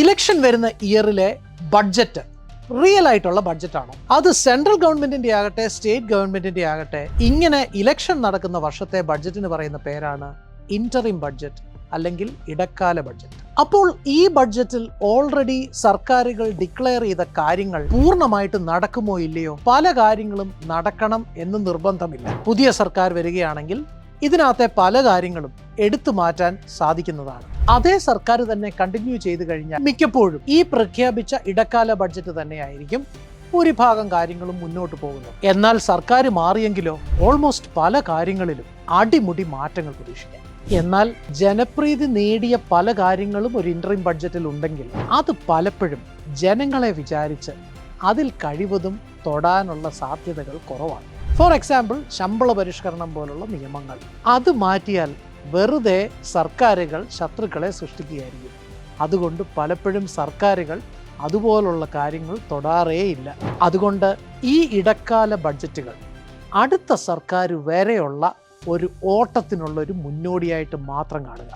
Election വരുന്ന ഇയറിലെ budget real ആയിട്ടുള്ള ബഡ്ജറ്റാണോ? അത് സെൻട്രൽ ഗവൺമെന്റിന്റെ ആകട്ടെ സ്റ്റേറ്റ് ഗവൺമെന്റിന്റെ ആകട്ടെ ഇങ്ങനെ ഇലക്ഷൻ നടക്കുന്ന വർഷത്തെ ബഡ്ജറ്റിന് പറയുന്ന പേരാണ് ഇന്ററിം ബഡ്ജറ്റ് അല്ലെങ്കിൽ ഇടക്കാല ബഡ്ജറ്റ്. അപ്പോൾ ഈ ബഡ്ജറ്റിൽ ഓൾറെഡി സർക്കാരുകൾ ഡിക്ലെയർ ചെയ്ത കാര്യങ്ങൾ പൂർണ്ണമായിട്ട് നടക്കുമോ ഇല്ലയോ? പല കാര്യങ്ങളും നടക്കണം എന്ന് നിർബന്ധമില്ല. പുതിയ സർക്കാർ വരികയാണെങ്കിൽ ഇതിനകത്തെ പല കാര്യങ്ങളും എടുത്തു മാറ്റാൻ സാധിക്കുന്നതാണ്. അതേ സർക്കാർ തന്നെ കണ്ടിന്യൂ ചെയ്തു കഴിഞ്ഞാൽ മിക്കപ്പോഴും ഈ പ്രഖ്യാപിച്ച ഇടക്കാല ബഡ്ജറ്റ് തന്നെയായിരിക്കും ഭൂരിഭാഗം കാര്യങ്ങളും മുന്നോട്ട് പോകുന്നത്. എന്നാൽ സർക്കാർ മാറിയെങ്കിലോ ഓൾമോസ്റ്റ് പല കാര്യങ്ങളിലും അടിമുടി മാറ്റങ്ങൾ പ്രതീക്ഷിക്കാം. എന്നാൽ ജനപ്രീതി നേടിയ പല കാര്യങ്ങളും ഒരു ഇന്ററിം ബഡ്ജറ്റിൽ ഉണ്ടെങ്കിൽ അത് പലപ്പോഴും ജനങ്ങളെ വിചാരിച്ച് അതിൽ കഴിവതും തൊടാനുള്ള സാധ്യതകൾ കുറവാണ്. ഫോർ എക്സാമ്പിൾ, ശമ്പള പരിഷ്കരണം പോലുള്ള നിയമങ്ങൾ അത് മാറ്റിയാൽ വെറുതെ സർക്കാരുകൾ ശത്രുക്കളെ സൃഷ്ടിക്കുകയായിരിക്കും. അതുകൊണ്ട് പലപ്പോഴും സർക്കാരുകൾ അതുപോലുള്ള കാര്യങ്ങൾ തൊടാറേയില്ല. അതുകൊണ്ട് ഈ ഇടക്കാല ബഡ്ജറ്റുകൾ അടുത്ത സർക്കാർ വരെയുള്ള ഒരു ഓട്ടത്തിനുള്ള ഒരു മുന്നോടിയായിട്ട് മാത്രം കാണുക.